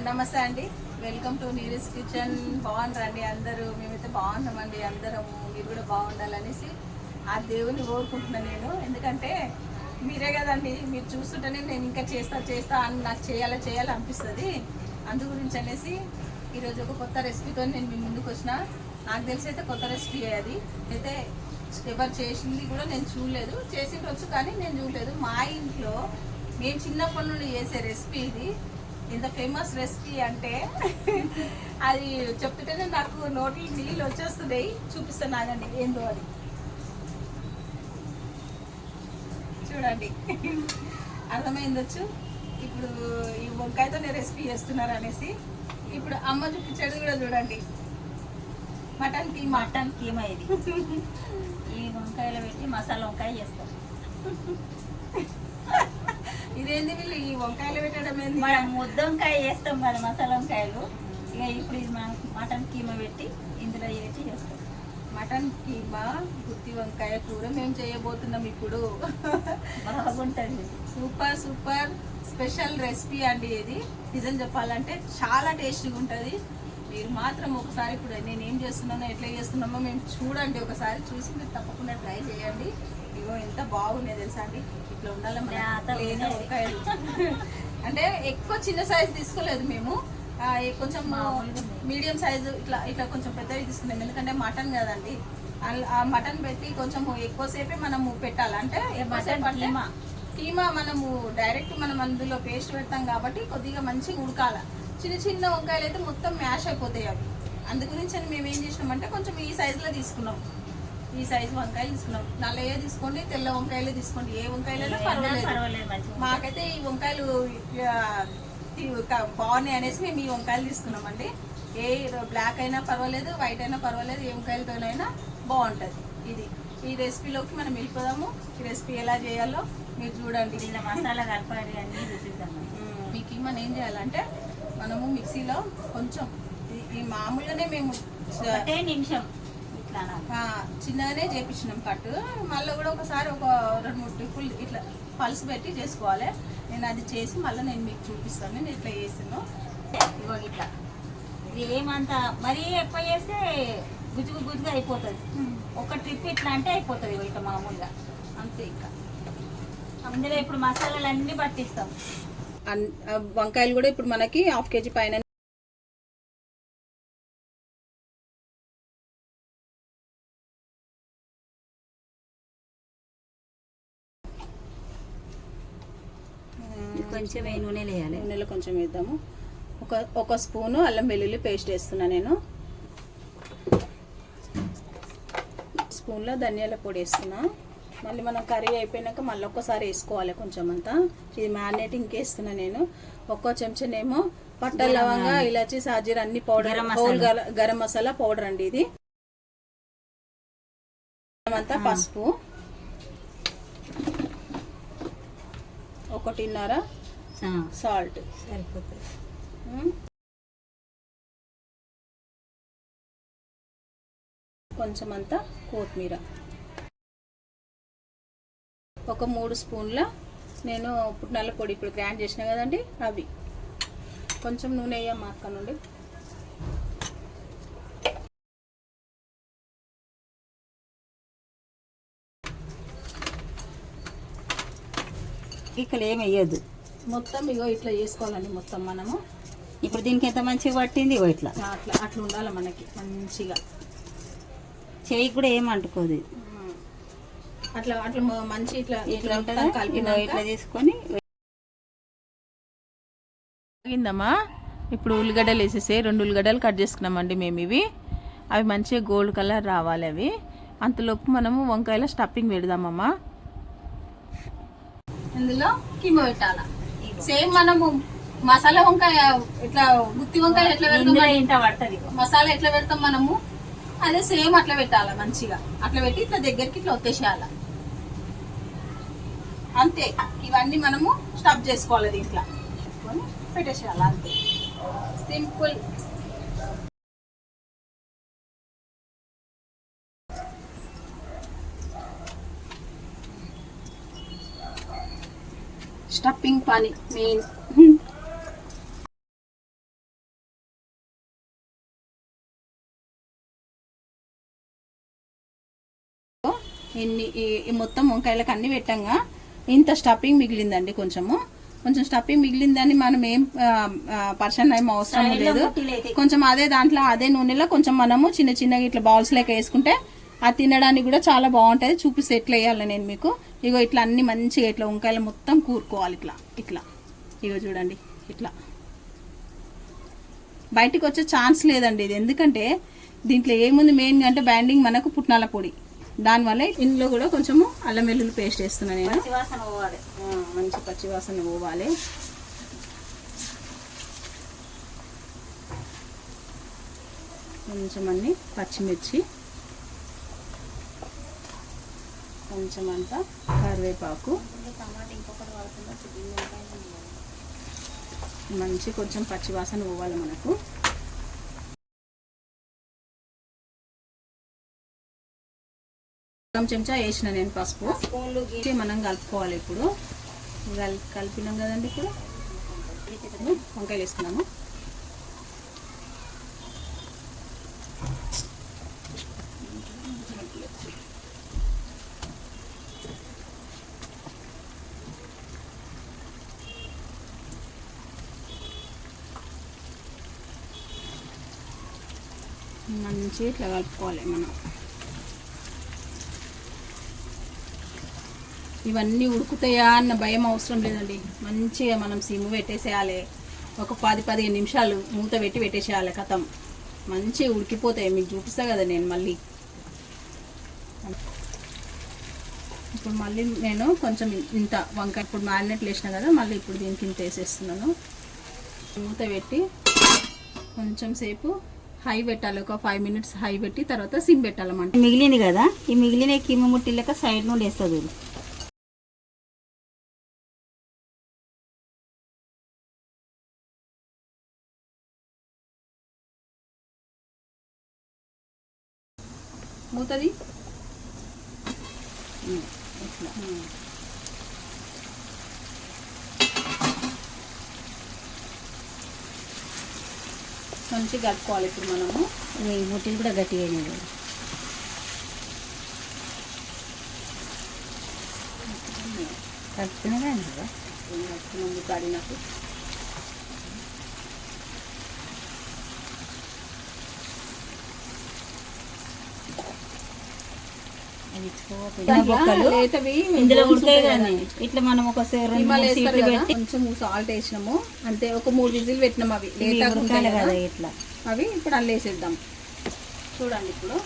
నమస్తే అండి, welcome to Neeraj kitchen. బాగున్నారండి అందరూ? మేమైతే బాగున్నామండి అందరము. మీరు కూడా బాగుండాలనేసి ఆ దేవుని కోరుకుంటున్నాను నేను. ఎందుకంటే మీరే కదండి, మీరు చూస్తుంటేనే నేను ఇంకా చేస్తా అని నాకు చేయాలి అనిపిస్తుంది. అందు గురించి అనేసి ఈరోజు ఒక కొత్త రెసిపీతో నేను మీ ముందుకు వచ్చిన. నాకు తెలిసి అయితే కొత్త రెసిపీ అది అయితే ఎవరు చేసింది కూడా నేను చూడలేదు. చేసిండొచ్చు కానీ నేను చూడలేదు. మా ఇంట్లో మేము చిన్నప్పటి నుండి చేసే రెసిపీ ఇది. ఇంత ఫేమస్ రెసిపీ అంటే అది చెప్తుంటేనే నాకు నోట్లో నీళ్ళు వచ్చేస్తున్నాయి. చూపిస్తాను ఆగండి ఏందో అది. చూడండి, అర్థమైందొచ్చు. ఇప్పుడు ఈ వంకాయతోనే రెసిపీ చేస్తున్నారు అనేసి. ఇప్పుడు అమ్మ చూపించేది కూడా చూడండి. మటన్ కీమా ఇది. ఈ వంకాయలు పెట్టి మసాలా వంకాయ చేస్తాం. ఇదేంది వీళ్ళు ఈ వంకాయలు పెట్టడం ఏంది? మనం ముద్ద వంకాయ చేస్తాం కదా మసాలా వంకాయలు. ఇక ఇప్పుడు ఇది మనం మటన్ కీమా పెట్టి ఇందులో వేసి చేస్తాం. మటన్ కీమా గుత్తి వంకాయ కూర మేము చేయబోతున్నాం ఇప్పుడు. బాగుంటుంది. సూపర్ సూపర్ స్పెషల్ రెసిపీ అండి ఇది. నిజం చెప్పాలంటే చాలా టేస్టీగా ఉంటుంది. మీరు మాత్రం ఒకసారి ఇప్పుడు నేను ఏం చేస్తున్నానో ఎట్లా చేస్తున్నామో మేము చూడండి. ఒకసారి చూసి మీరు తప్పకుండా ట్రై చేయండి. ఇగో ఎంత బాగున్నాయి తెలుసా అండి. ఇట్లా ఉండాలి మన వంకాయలు. అంటే ఎక్కువ చిన్న సైజు తీసుకోలేదు మేము, కొంచెం మీడియం సైజు ఇట్లా ఇట్లా కొంచెం పెద్దవి తీసుకున్నాం. ఎందుకంటే మటన్ కదండి, ఆ మటన్ పెట్టి కొంచెం ఎక్కువసేపే మనము పెట్టాలి. అంటే ఎక్కువసేపు అంటే కీమా మనము డైరెక్ట్ మనం అందులో పేస్ట్ పెడతాం కాబట్టి కొద్దిగా మంచిగా ఉడకాల. చిన్న చిన్న వంకాయలు అయితే మొత్తం మ్యాష్ అయిపోతాయి అవి. అందు గురించి అని మేము ఏం చేసినామంటే కొంచెం ఈ సైజులో తీసుకున్నాం. ఈ సైజు వంకాయలు తీసుకున్నాం. నల్లయ్యే తీసుకోండి, తెల్ల వంకాయలు తీసుకోండి, ఏ వంకాయలైనా పర్వాలేదు. మాకైతే ఈ వంకాయలు బాగున్నాయి అనేసి మేము ఈ వంకాయలు తీసుకున్నామండి. ఏ బ్లాక్ అయినా పర్వాలేదు, వైట్ అయినా పర్వాలేదు, ఏ వంకాయలతోనైనా బాగుంటుంది. ఇది ఈ రెసిపీలోకి మనం వెళ్ళిపోదాము. ఈ రెసిపీ ఎలా చేయాలో మీరు చూడండి. ఇలా మసాలా కలపాలి అన్నీ చూపిద్దాం. మీకు మనం ఏం చేయాలంటే మనము మిక్సీలో కొంచెం ఈ మామూలుగానే మేము నిమిషం ఇట్లా చిన్నగానే చేపించినాం కట్టు. మళ్ళీ కూడా ఒకసారి ఒక 2-3 టిప్పులు ఇట్లా పల్స్ పెట్టి చేసుకోవాలి. నేను అది చేసి మళ్ళీ నేను మీకు చూపిస్తాను నేను ఇట్లా చేసాను. ఇగో ఇట్లా ఇది ఏమంతా మరీ ఎక్కువ చేస్తే గుజ్జుగా అయిపోతుంది. ఒక ట్రిప్ ఇట్లా అంటే అయిపోతుంది ఇట్లా మామూలుగా అంతే. ఇంకా అందులో ఇప్పుడు మసాలాలు అన్నీ పట్టిస్తాం. వంకాయలు కూడా ఇప్పుడు మనకి 1/2 kg పైన. కొంచెం నూనెలో వేయాలి. నూనెలో కొంచెం వేద్దాము. ఒక స్పూను అల్లం వెల్లుల్లి పేస్ట్ వేస్తున్నా నేను. స్పూన్లో ధనియాల పొడి వేస్తున్నా. మళ్ళీ మనం కర్రీ అయిపోయినాక మళ్ళీ ఒక్కసారి వేసుకోవాలి కొంచెం అంతా. ఇది మ్యారినేటింగ్కి వేస్తున్నా నేను. ఒక్కో చెంచానేమో పట్ట, లవంగా, ఇలాచి, సాజీర అన్ని పౌడర్, గరం మసాలా పౌడర్ అండి ఇది. అంతా పసుపు 1.5 సాల్ట్ సరిపోతుంది. కొంచెం అంతా కొత్తిమీర, ఒక 3 స్పూన్ల నేను పుట్నాల పొడి ఇప్పుడు గ్రైండ్ చేసిన కదండి అవి. కొంచెం నూనె వేయమ్మా అక్క నుండి. ఇక్కడ ఏమి వేయద్దు. మొత్తం ఇగో ఇట్లా చేసుకోవాలండి మొత్తం మనము. ఇప్పుడు దీనికి ఎంత మంచిగా పట్టింది ఇగో ఇట్లా అట్లా ఉండాలి మనకి మంచిగా. చేయి కూడా ఏమంటుకోదు. అట్లా అట్లా మంచి ఇట్లా ఇట్లా ఇట్లా తీసుకొని అయిందమ్మా. ఇప్పుడు ఉల్లిగడ్డలు వేసేసి 2 ఉల్లిగడ్డలు కట్ చేసుకున్నామండి మేము. ఇవి అవి మంచిగా గోల్డ్ కలర్ రావాలి అవి. అంతలోపు మనము వంకాయల స్టఫింగ్ పెడదామమ్మా. ఇందులో కీమా పెట్టాలా. సేమ్ మనము మసాలా వంకాయ ఇట్లా గుత్తి వంకాయ ఎట్లా పెడతాం, మసాలా ఎట్లా పెడతాం మనము, అదే సేమ్ అట్లా పెట్టాలా. మంచిగా అట్లా పెట్టి ఇట్లా దగ్గరికి ఇట్లా వచ్చేసేయాల. అంతే. ఇవన్నీ మనము స్టఫ్ చేసుకోవాలి దీంట్లో పెట్టేసేయాలి. అంతే, సింపుల్. స్టఫింగ్ పని మెయిన్. ఈ మొత్తం వంకాయలకు అన్ని పెట్టంగా ఇంత స్టఫింగ్ మిగిలిందండి. కొంచెం స్టఫింగ్ మిగిలిందని మనం ఏం పర్సన్ ఏం అవసరం లేదు. కొంచెం అదే నూనెలో కొంచెం మనము చిన్న చిన్నగా ఇట్లా బౌల్స్ లెక్క వేసుకుంటే అది తినడానికి కూడా చాలా బాగుంటుంది. చూపిస్తే ఎట్లా వేయాలి నేను మీకు. ఇగో ఇట్లా అన్ని మంచిగా ఇట్లా వంకాయలు మొత్తం కూరుకోవాలి. ఇట్లా ఇగో చూడండి, ఇట్లా బయటికి వచ్చే ఛాన్స్ లేదండి ఇది. ఎందుకంటే దీంట్లో ఏముంది మెయిన్గా అంటే బ్యాండింగ్ మనకు పుట్నాల పొడి. దానివల్ల ఇందులో కూడా కొంచెము అల్లం వెల్లుల్లి పేస్ట్ వేస్తున్నాను నేను. మంచి పచ్చివాసన పోవాలి. కొంచెం అన్ని పచ్చిమిర్చి, కొంచెం అంతా కరివేపాకు, మంచి కొంచెం పచ్చివాసన పోవాలి మనకు. చెంచా వేసిన నేను పసుపు. మనం కలుపుకోవాలి. ఇప్పుడు కలిపినాం కదండి. ఇప్పుడు వంకాయలు వేసుకున్నాము. మంచిగా ఇట్లా కలుపుకోవాలి మనం. ఇవన్నీ ఉడుకుతాయా అన్న భయం అవసరం లేదండి. మంచిగా మనం సిమ్ పెట్టేసేయాలి. ఒక 10-15 నిమిషాలు మూత పెట్టేసేయాలి. కథం మంచిగా ఉడికిపోతాయి. మీకు చూపిస్తా కదా నేను మళ్ళీ. ఇప్పుడు మళ్ళీ నేను కొంచెం ఇంత వంకాయ ఇప్పుడు మ్యారినేట్లు వేసిన కదా, మళ్ళీ ఇప్పుడు దీనికి ఇంత వేసేస్తున్నాను. మూత పెట్టి కొంచెం సేపు హై పెట్టాలి. ఒక 5 మినిట్స్ హై పెట్టి తర్వాత సిమ్ పెట్టాలన్నమాట. మిగిలింది కదా, ఈ మిగిలిన కిమ్మ ముట్టి లెక్క సైడ్ నుండి వేస్తుంది. మూతది ఇట్లా మంచిగా కలుపుకోవాలి. ఇప్పుడు మనము ఈ ముట్టిలు కూడా గట్టిగా అయినాయి. కలుపుకునే కదా ముందు కాడినట్టు. ఇందులో ఉడతాయి కానీ ఇట్లా మనం ఒక కొంచెం సాల్ట్ వేసినాము అంతే. ఒక 3 విజిల్ పెట్టినాము. అవి ఉడకాలి కదా ఇట్లా. అవి ఇప్పుడు అల్లు వేసేద్దాం. చూడండి ఇప్పుడు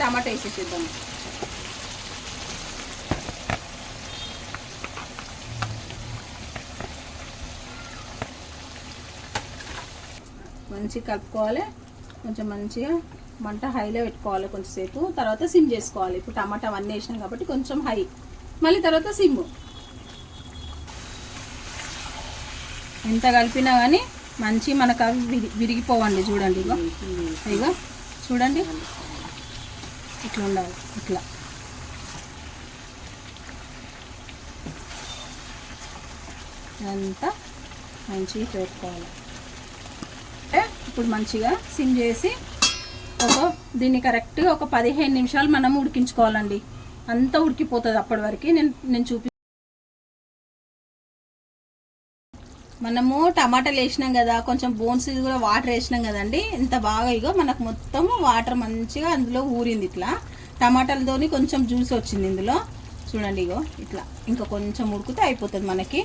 టమాటా వేసేసేద్దాం. మంచిగా కలుపుకోవాలి. కొంచెం మంచిగా మంట హైలో పెట్టుకోవాలి కొంచెంసేపు. తర్వాత సిమ్ చేసుకోవాలి. ఇప్పుడు టమాటా అవన్నీ వేసినాం కాబట్టి కొంచెం హై, మళ్ళీ తర్వాత సిమ్. ఎంత కలిపినా కానీ మంచి మనకు అవి విరిగిపోవండి. చూడండి ఇగో చూడండి ఇట్లా ఉండాలి. ఇట్లా అంతా మంచిగా పెట్టుకోవాలి. ఇప్పుడు మంచిగా సిమ్ చేసి దీన్ని కరెక్ట్గా ఒక 15 నిమిషాలు మనం ఉడికించుకోవాలండి. అంతా ఉడికిపోతుంది అప్పటి వరకు. నేను మనము టమాటాలు వేసినాం కదా, కొంచెం బోన్స్ కూడా వాటర్ వేసినాం కదండి. ఇంత బాగా ఇగో మనకు మొత్తం వాటర్ మంచిగా అందులో ఊరింది. ఇట్లా టమాటాలతోని కొంచెం జ్యూస్ వచ్చింది ఇందులో. చూడండి ఇగో ఇట్లా. ఇంకా కొంచెం ఉడికితే అయిపోతుంది మనకి.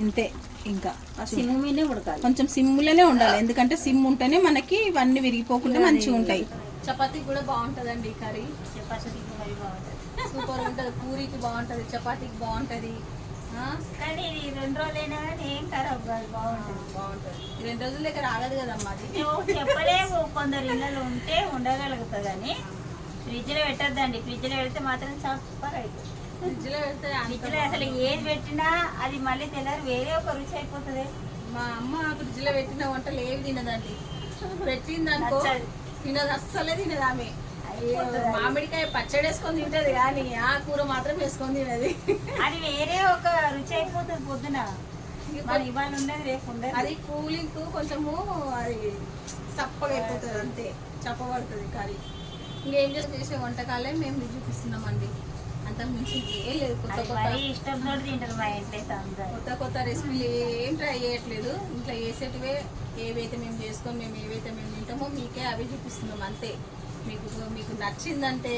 ఇంతే. ఇంకా సిమ్ మీదే ఉడకాలి. కొంచెం సిమ్లోనే ఉండాలి. ఎందుకంటే సిమ్ ఉంటేనే మనకి ఇవన్నీ విరిగిపోకుండా మంచిగా ఉంటాయి. చపాతీకి కూడా బాగుంటుందండి కర్రీ. చపాతీకి కర్రీ బాగుంటుంది, సూపర్ ఉంటుంది. పూరికి బాగుంటుంది, చపాతీకి బాగుంటుంది. కానీ 2 రోజులైనా కానీ ఏం ఖరాబ్ కాదు, బాగుంటుంది. 2 రోజుల దగ్గర ఆగదు కదమ్మా అది. చెప్పలేము. కొందరు ఇళ్ళలో ఉంటే ఉండగలుగుతుంది కానీ ఫ్రిడ్జ్లో పెట్టద్దండి. ఫ్రిడ్జ్లో పెడితే మాత్రం సూపర్ అవుతుంది. ఫ్రిడ్జ్లో పెడితే ఫ్రిడ్జ్లో అసలు ఏది పెట్టినా అది మళ్ళీ తెల్లారి వేరే ఒక రుచి అయిపోతుంది. మా అమ్మ ఫ్రిడ్జ్లో పెట్టిన వంటలు ఏవి తినదండి. పెట్టిందనుకో తినదు, అస్సలే తినదు ఆమె. మామిడికాయ పచ్చడి వేసుకొని తింటది కానీ ఆ కూర మాత్రం వేసుకొని తినది. అది వేరే ఒక రుచి అయిపోతుంది. పొద్దున మరి ఇవాళ ఉండదు రేపు ఉండదు. అది కూలింగ్ కొంచెము అది చప్పగా అయిపోతుంది, అంతే చప్పబడుతుంది కర్రీ. ఇంకేం చేసే వంటకాలే మేము మీకు చూపిస్తున్నామండి, అంతకు మించి ఏం లేదు. ఇష్టంతో తింటారు మా ఇంట్లో అందరూ. కొత్త రెసిపీలు ఏం ట్రై చేయట్లేదు. ఇంట్లో చేసేటివే ఏవైతే మేము చేసుకొని మేము ఏవైతే మేము తింటామో మీకే అవి చూపిస్తున్నాం అంతే. మీకు నచ్చిందంటే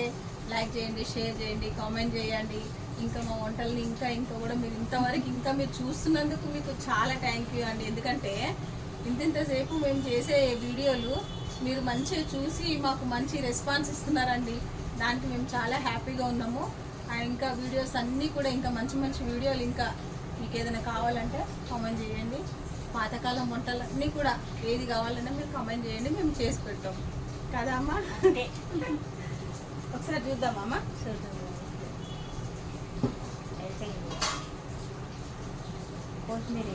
లైక్ చేయండి, షేర్ చేయండి, కామెంట్ చేయండి. ఇంకా మా వంటల్ని ఇంకా కూడా మీరు ఇంతవరకు మీరు చూస్తున్నందుకు మీకు చాలా థ్యాంక్ యూ అండి. ఎందుకంటే ఇంతసేపు మేము చేసే వీడియోలు మీరు మంచిగా చూసి మాకు మంచి రెస్పాన్స్ ఇస్తున్నారండి. దానికి మేము చాలా హ్యాపీగా ఉన్నాము. ఇంకా వీడియోస్ అన్నీ కూడా ఇంకా మంచి వీడియోలు ఇంకా మీకు ఏదైనా కావాలంటే కామెంట్ చేయండి. పాతకాలం వంటలన్నీ కూడా ఏది కావాలన్నా మీరు కామెంట్ చేయండి, మేము చేసి పెట్టాం కదా అమ్మా. ఒకసారి చూద్దామమ్మా. కొత్తిమీర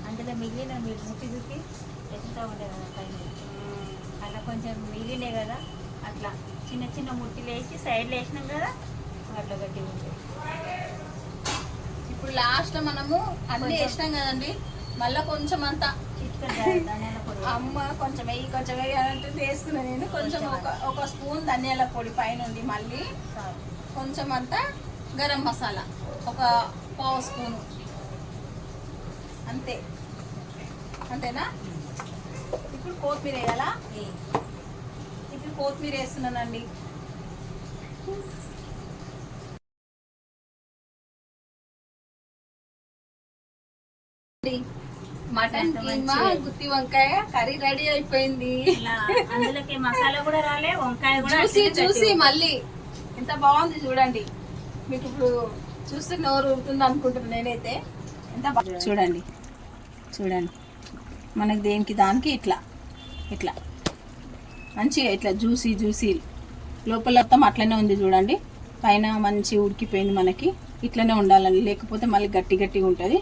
అందులో మిగిలిన మీరు ముట్టి చూపి ఎత్తుతూ ఉండే కదా పైన, అలా కొంచెం మిగిలే కదా, అట్లా చిన్న ముట్టిలు వేసి సైడ్లో వేసినాం కదా, అట్లా గట్టి ఉంటుంది. ఇప్పుడు లాస్ట్ మనము అన్నీ వేసినాం కదండి, మళ్ళీ కొంచెం అంతా ధనియాల పొడి అమ్మ కొంచెం వెయ్యి అంటే వేస్తున్నా నేను. కొంచెం ఒక స్పూన్ ధనియాల పొడి పైనుండి, మళ్ళీ కొంచెం అంతా గరం మసాలా ఒక పావు స్పూను, అంతేనా. ఇప్పుడు కొత్తిమీర వేయాలా? ఇప్పుడు కొత్తిమీర వేస్తున్నానండి. మటన్ కీమా గుత్తి వంకాయ కర్రీ రెడీ అయిపోయింది. అందులోకి మసాలా కూడా రాలే, వంకాయ కూడా చూసి మళ్ళీ ఎంత బాగుంది చూడండి. మీకు ఇప్పుడు చూస్తే నోరు ఊరుతుంది అనుకుంటున్నాను నేనైతే. ఎంత బాగా చూడండి మనకి దేనికి దానికి ఇట్లా మంచిగా ఇట్లా జ్యూసీ లోపల మొత్తం అట్లనే ఉంది చూడండి. పైన మంచి ఉడికిపోయింది. మనకి ఇట్లనే ఉండాలని, లేకపోతే మళ్ళీ గట్టిగా ఉంటుంది,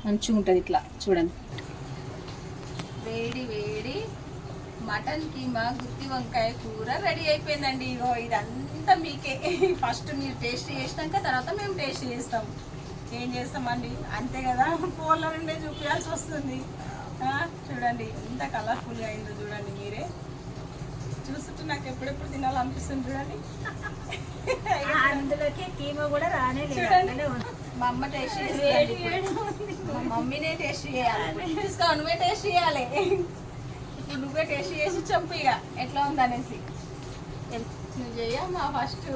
మంచిగా ఉంటుంది. ఇట్లా చూడండి, వేడి మటన్ కీమా గుత్తి వంకాయ కూర రెడీ అయిపోయిందండి. ఇగో ఇదంతా మీకే. ఫస్ట్ మీరు టేస్ట్ చేసినాక తర్వాత మేము టేస్ట్ చేస్తాం. ఏం చేస్తామండి, అంతే కదా, ఫోన్లో నుండే చూపించాల్సి వస్తుంది. చూడండి ఎంత కలర్ఫుల్గా అయిందో చూడండి. మీరే చూస్తుంటే నాకు ఎప్పుడెప్పుడు తినాలనిపిస్తుంది చూడండి. అందులోకి కీమా కూడా రానే చూడండి. మా అమ్మ టేస్ట్ చేయాలి, మా మమ్మీనే టేస్ట్ చేయాలి. తీసుకో, నువ్వే టేస్ట్ చేయాలి. ఇప్పుడు నువ్వే టేస్ట్ చేసి చెప్పు ఇక ఎట్లా ఉందనేసి. నువ్వు చెయ్యమ్మా ఫస్ట్.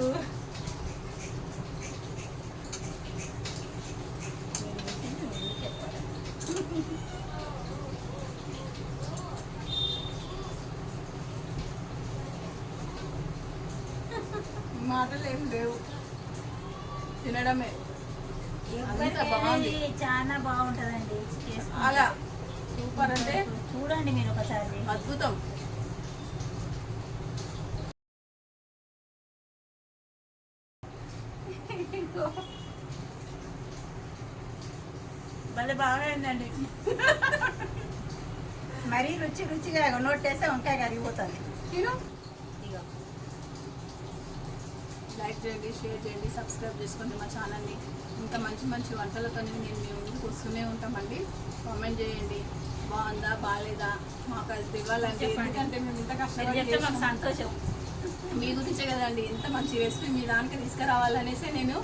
మాటలు ఏం లేవు, తినడమే. బాగుంది, చాలా బాగుంటుందండి. అలా సూపర్ అంటే చూడండి మీరు ఒకసారి, అద్భుతం. భలే బాగా అయిందండి. మరీ రుచిగా నోటేస్తే వంకాయ కరిగిపోతుంది. లైక్ చేయండి, షేర్ చేయండి, సబ్స్క్రైబ్ చేసుకోండి మా ఛానల్ని. ఇంకా మంచి వంటలతో మేము ముందుకు వస్తూనే ఉంటామండి. కామెంట్ చేయండి, బాగుందా బాగాలేదా మాకు అది తెలియాలంటే. ఎందుకంటే మేము ఇంత కష్టపడి మాకు సంతోషం మీ గురించే కదండి. ఎంత మంచి రెసిపీ మీ దానికి తీసుకురావాలనేసి నేను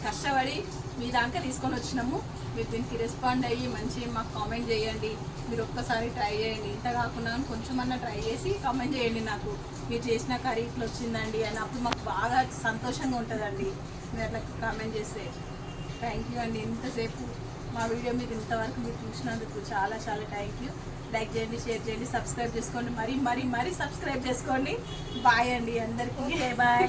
కష్టపడి మీ దాకా తీసుకొని వచ్చినాము. మీరు దీనికి రెస్పాండ్ అయ్యి మంచిగా మాకు కామెంట్ చేయండి. మీరు ఒక్కసారి ట్రై చేయండి, ఇంత కాకుండా కొంచెమన్నా ట్రై చేసి కామెంట్ చేయండి. నాకు మీరు చేసిన కర్రీ ఇట్లా వచ్చిందండి అని, అప్పుడు మాకు బాగా సంతోషంగా ఉంటుందండి మీరు అట్లా కామెంట్ చేస్తే. థ్యాంక్ యూ అండి. ఇంతసేపు మా వీడియో మీరు ఇంతవరకు మీరు చూసినందుకు చాలా థ్యాంక్ యూ. లైక్ చేయండి, షేర్ చేయండి, సబ్స్క్రైబ్ చేసుకోండి, మరీ సబ్స్క్రైబ్ చేసుకోండి. బాయ్ అండి అందరికీ, బాయ్.